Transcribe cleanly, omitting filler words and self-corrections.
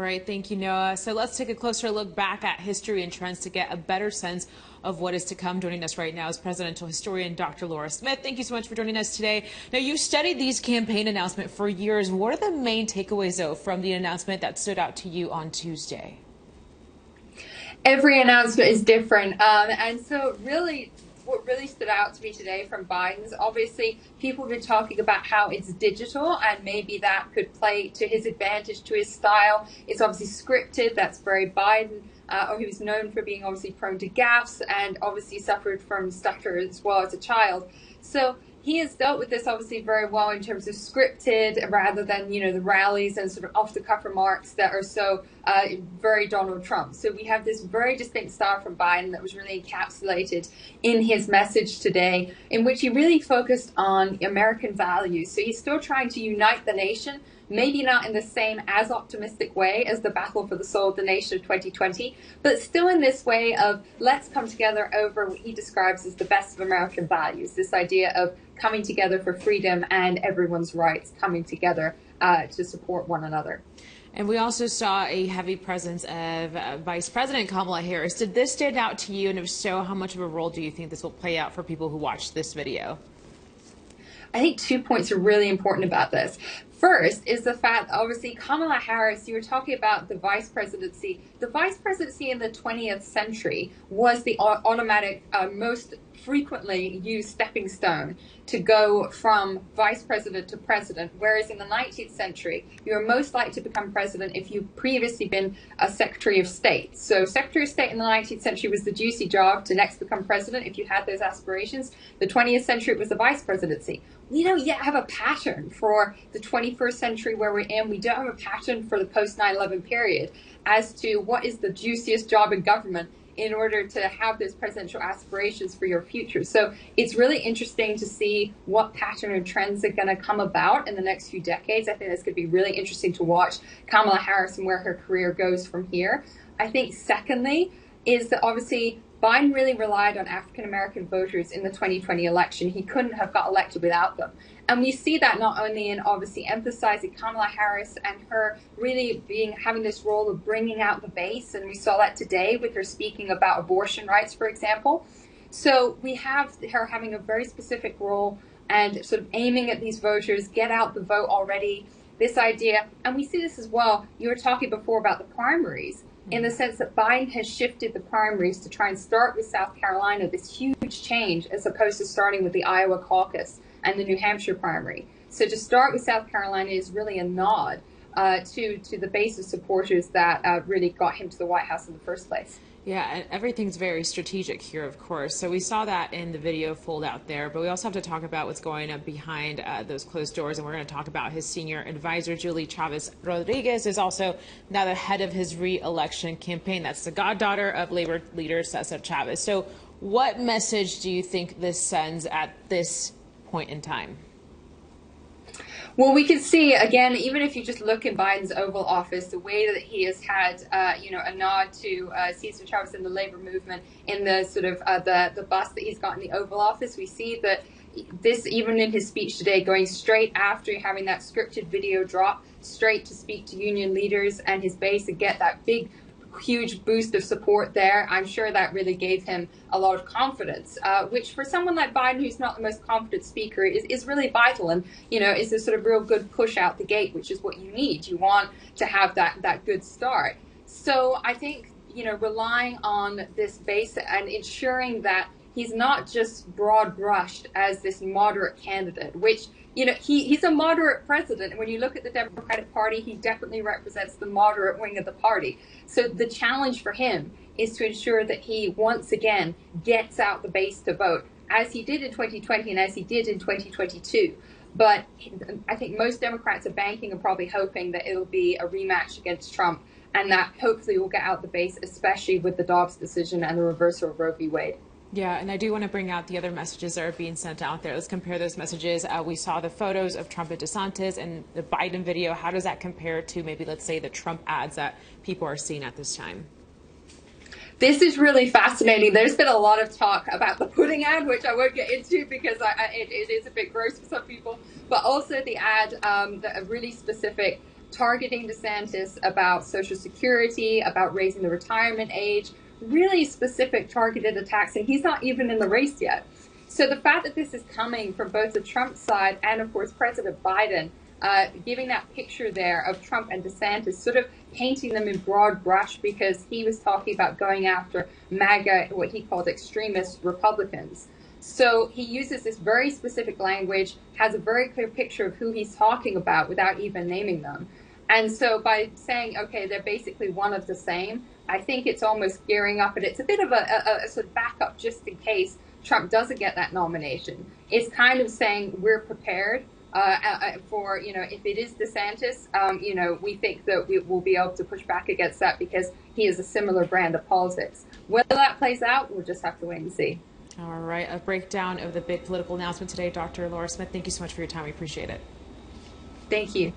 right. Thank you, Noah. So let's take a closer look back at history and trends to get a better sense of what is to come. Joining us right now is presidential historian Dr. Laura Smith. Thank you so much for joining us today. Now, you studied these campaign announcements for years. What are the main takeaways, though, from the announcement that stood out to you on Tuesday? Every announcement is different. And so really, what really stood out to me today from Biden is obviously people have been talking about how it's digital and maybe that could play to his advantage, to his style. It's obviously scripted. That's very Biden. He was known for being obviously prone to gaffes and obviously suffered from stutter as well as a child. So he has dealt with this obviously very well in terms of scripted rather than, the rallies and sort of off-the-cuff remarks that are so very Donald Trump. So we have this very distinct style from Biden that was really encapsulated in his message today, in which he really focused on American values. So he's still trying to unite the nation, maybe not in the same as optimistic way as the battle for the soul of the nation of 2020, but still in this way of let's come together over what he describes as the best of American values, this idea of coming together for freedom and everyone's rights, coming together to support one another. And we also saw a heavy presence of Vice President Kamala Harris. Did this stand out to you? And if so, how much of a role do you think this will play out for people who watched this video? I think 2 points are really important about this. First is the fact, obviously, Kamala Harris, you were talking about the vice presidency. The vice presidency in the 20th century was the automatic, most frequently used stepping stone to go from vice president to president, whereas in the 19th century, you were most likely to become president if you've previously been a Secretary of State. So Secretary of State in the 19th century was the juicy job to next become president if you had those aspirations. The 20th century, it was the vice presidency. We don't yet have a pattern for the 21st century where we're in. We don't have a pattern for the post 9/11 period as to what is the juiciest job in government in order to have those presidential aspirations for your future. So it's really interesting to see what pattern and trends are going to come about in the next few decades. I think it's going to be really interesting to watch Kamala Harris and where her career goes from here. I think secondly is that obviously Biden really relied on African-American voters in the 2020 election. He couldn't have got elected without them. And we see that not only in obviously emphasizing Kamala Harris and her really having this role of bringing out the base. And we saw that today with her speaking about abortion rights, for example. So we have her having a very specific role and sort of aiming at these voters, get out the vote already, this idea. And we see this as well. You were talking before about the primaries, in the sense that Biden has shifted the primaries to try and start with South Carolina, this huge change, as opposed to starting with the Iowa caucus and the New Hampshire primary. So to start with South Carolina is really a nod to the base of supporters that really got him to the White House in the first place. Yeah, and everything's very strategic here, of course. So we saw that in the video fold out there, but we also have to talk about what's going on behind those closed doors. And we're going to talk about his senior advisor, Julie Chavez Rodriguez, is also now the head of his re-election campaign. That's the goddaughter of Labor leader Cesar Chavez. So what message do you think this sends at this point in time? Well, we can see, again, even if you just look in Biden's Oval Office, the way that he has had, a nod to Cesar Chavez and the labor movement in the sort of the bus that he's got in the Oval Office. We see that this, even in his speech today, going straight after having that scripted video drop, straight to speak to union leaders and his base and get that big, huge boost of support there. I'm sure that really gave him a lot of confidence, which for someone like Biden, who's not the most confident speaker, is really vital and, is a sort of real good push out the gate, which is what you need. You want to have that good start. So I think, relying on this base and ensuring that he's not just broad brushed as this moderate candidate, which, he's a moderate president. And when you look at the Democratic Party, he definitely represents the moderate wing of the party. So the challenge for him is to ensure that he once again gets out the base to vote, as he did in 2020 and as he did in 2022. But I think most Democrats are banking and probably hoping that it'll be a rematch against Trump, and that hopefully will get out the base, especially with the Dobbs decision and the reversal of Roe v. Wade. Yeah, and I do want to bring out the other messages that are being sent out there. Let's compare those messages. We saw the photos of Trump and DeSantis and the Biden video. How does that compare to maybe, let's say, the Trump ads that people are seeing at this time? This is really fascinating. There's been a lot of talk about the pudding ad, which I won't get into because it is a bit gross for some people, but also the ad, a really specific targeting DeSantis about Social Security, about raising the retirement age, really specific targeted attacks, and he's not even in the race yet. So the fact that this is coming from both the Trump side and, of course, President Biden, giving that picture there of Trump and DeSantis, sort of painting them in broad brush because he was talking about going after MAGA, what he called extremist Republicans. So he uses this very specific language, has a very clear picture of who he's talking about without even naming them. And so by saying, okay, they're basically one of the same, I think it's almost gearing up, and it's a bit of a sort of backup just in case Trump doesn't get that nomination. It's kind of saying we're prepared for, if it is DeSantis, we think that we will be able to push back against that because he is a similar brand of politics. Whether that plays out, we'll just have to wait and see. All right, a breakdown of the big political announcement today. Dr. Laura Smith, thank you so much for your time. We appreciate it. Thank you.